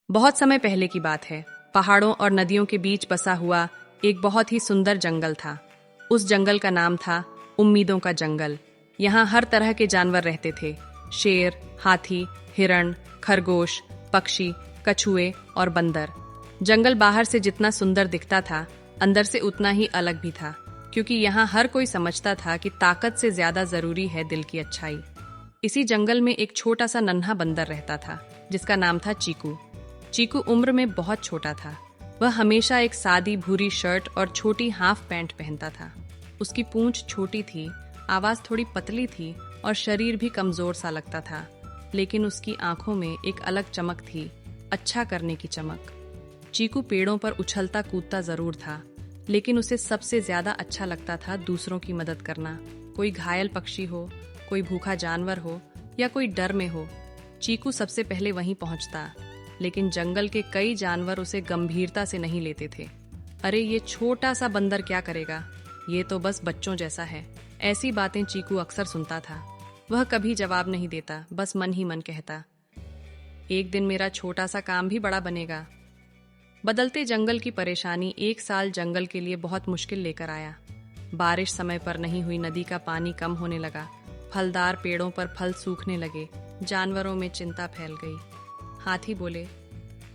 बहुत समय पहले की बात है। पहाड़ों और नदियों के बीच बसा हुआ एक बहुत ही सुंदर जंगल था। उस जंगल का नाम था उम्मीदों का जंगल। यहाँ हर तरह के जानवर रहते थे। शेर, हाथी, हिरण, खरगोश, पक्षी, कछुए और बंदर। जंगल बाहर से जितना सुंदर दिखता था, अंदर से उतना ही अलग भी था, क्योंकि यहाँ हर कोई समझता था कि ताकत से ज्यादा जरूरी है दिल की अच्छाई। इसी जंगल में एक छोटा सा नन्हा बंदर रहता था, जिसका नाम था चीकू। चीकू उम्र में बहुत छोटा था। वह हमेशा एक सादी भूरी शर्ट और छोटी हाफ पैंट पहनता था। उसकी पूंछ छोटी थी, आवाज थोड़ी पतली थी और शरीर भी कमजोर सा लगता था। लेकिन उसकी आंखों में एक अलग चमक थी, अच्छा करने की चमक। चीकू पेड़ों पर उछलता कूदता जरूर था, लेकिन उसे सबसे ज्यादा अच्छा लगता था दूसरों की मदद करना। कोई घायल पक्षी हो, कोई भूखा जानवर हो या कोई डर में हो, चीकू सबसे पहले वहीं पहुंचता। लेकिन जंगल के कई जानवर उसे गंभीरता से नहीं लेते थे। अरे ये छोटा सा बंदर क्या करेगा, ये तो बस बच्चों जैसा है। ऐसी बातें चीकू अक्सर सुनता था। वह कभी जवाब नहीं देता, बस मन ही मन कहता, एक दिन मेरा छोटा सा काम भी बड़ा बनेगा। बदलते जंगल की परेशानी एक साल जंगल के लिए बहुत मुश्किल लेकर आया। बारिश समय पर नहीं हुई, नदी का पानी कम होने लगा, फलदार पेड़ों पर फल सूखने लगे, जानवरों में चिंता फैल गई। हाथी बोले,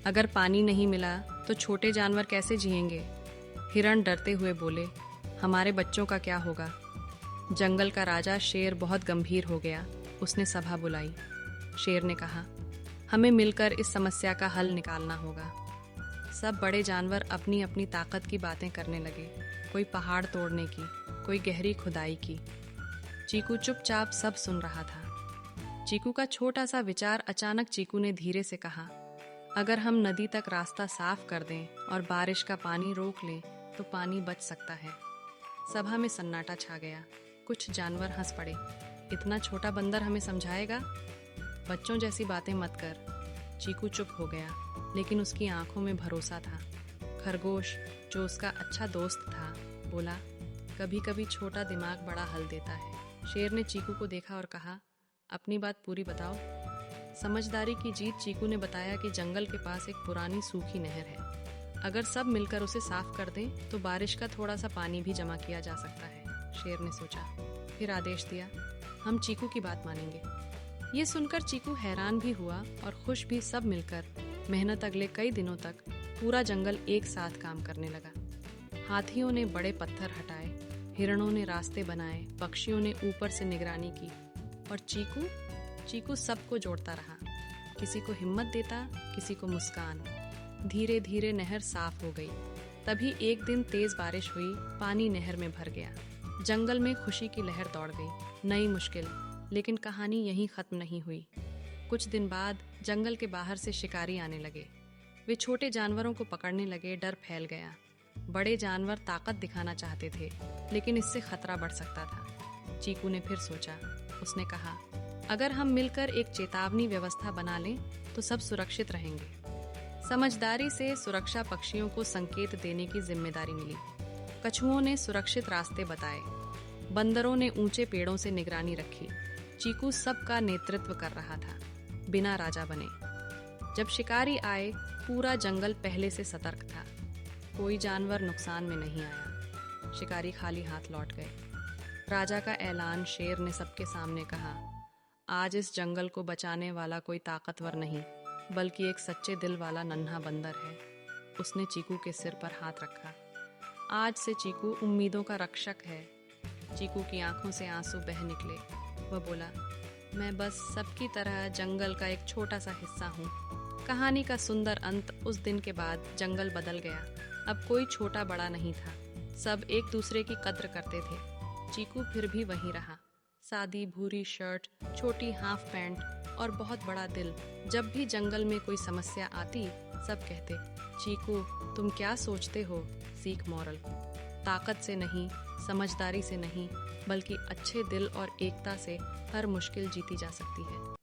अगर पानी नहीं मिला तो छोटे जानवर कैसे जिएंगे? हिरण डरते हुए बोले, हमारे बच्चों का क्या होगा? जंगल का राजा शेर बहुत गंभीर हो गया। उसने सभा बुलाई। शेर ने कहा, हमें मिलकर इस समस्या का हल निकालना होगा। सब बड़े जानवर अपनी अपनी ताकत की बातें करने लगे। कोई पहाड़ तोड़ने की, कोई गहरी खुदाई की। चीकू चुपचाप सब सुन रहा था। चीकू का छोटा सा विचार अचानक चीकू ने धीरे से कहा, अगर हम नदी तक रास्ता साफ कर दें और बारिश का पानी रोक लें तो पानी बच सकता है। सभा में सन्नाटा छा गया। कुछ जानवर हंस पड़े। इतना छोटा बंदर हमें समझाएगा? बच्चों जैसी बातें मत कर। चीकू चुप हो गया, लेकिन उसकी आंखों में भरोसा था। खरगोश, जो उसका अच्छा दोस्त था, बोला, कभी कभी छोटा दिमाग बड़ा हल देता है। शेर ने चीकू को देखा और कहा, अपनी बात पूरी बताओ। समझदारी की जीत। चीकू ने बताया कि जंगल के पास एक पुरानी सूखी नहर है। अगर सब मिलकर उसे साफ कर दें तो बारिश का थोड़ा सा पानी भी जमा किया जा सकता है। शेर ने सोचा, फिर आदेश दिया, हम चीकू की बात मानेंगे। ये सुनकर चीकू हैरान भी हुआ और खुश भी। सब मिलकर मेहनत। अगले कई दिनों तक पूरा जंगल एक साथ काम करने लगा। हाथियों ने बड़े पत्थर हटाए, हिरणों ने रास्ते बनाए, पक्षियों ने ऊपर से निगरानी की और चीकू सबको जोड़ता रहा। किसी को हिम्मत देता, किसी को मुस्कान। धीरे धीरे नहर साफ हो गई। तभी एक दिन तेज बारिश हुई, पानी नहर में भर गया। जंगल में खुशी की लहर दौड़ गई। नई मुश्किल, लेकिन कहानी यहीं खत्म नहीं हुई। कुछ दिन बाद जंगल के बाहर से शिकारी आने लगे। वे छोटे जानवरों को पकड़ने लगे। डर फैल गया। बड़े जानवर ताकत दिखाना चाहते थे, लेकिन इससे खतरा बढ़ सकता था। चीकू ने फिर सोचा। उसने कहा, अगर हम मिलकर एक चेतावनी व्यवस्था बना लें तो सब सुरक्षित रहेंगे। समझदारी से सुरक्षा पक्षियों को संकेत देने की जिम्मेदारी मिली। कछुओं ने सुरक्षित रास्ते बताए, बंदरों ने ऊंचे पेड़ों से निगरानी रखी। चीकू सबका नेतृत्व कर रहा था, बिना राजा बने। जब शिकारी आए, पूरा जंगल पहले से सतर्क था। कोई जानवर नुकसान में नहीं आया। शिकारी खाली हाथ लौट गए। राजा का ऐलान। शेर ने सबके सामने कहा, आज इस जंगल को बचाने वाला कोई ताकतवर नहीं, बल्कि एक सच्चे दिल वाला नन्हा बंदर है। उसने चीकू के सिर पर हाथ रखा। आज से चीकू उम्मीदों का रक्षक है। चीकू की आंखों से आंसू बह निकले। वह बोला, मैं बस सबकी तरह जंगल का एक छोटा सा हिस्सा हूँ। कहानी का सुंदर अंत। उस दिन के बाद जंगल बदल गया। अब कोई छोटा बड़ा नहीं था। सब एक दूसरे की कद्र करते थे। चीकू फिर भी वहीं रहा, सादी भूरी शर्ट, छोटी हाफ पैंट और बहुत बड़ा दिल। जब भी जंगल में कोई समस्या आती, सब कहते, चीकू तुम क्या सोचते हो? सीख मॉरल, ताकत से नहीं, समझदारी से नहीं, बल्कि अच्छे दिल और एकता से हर मुश्किल जीती जा सकती है।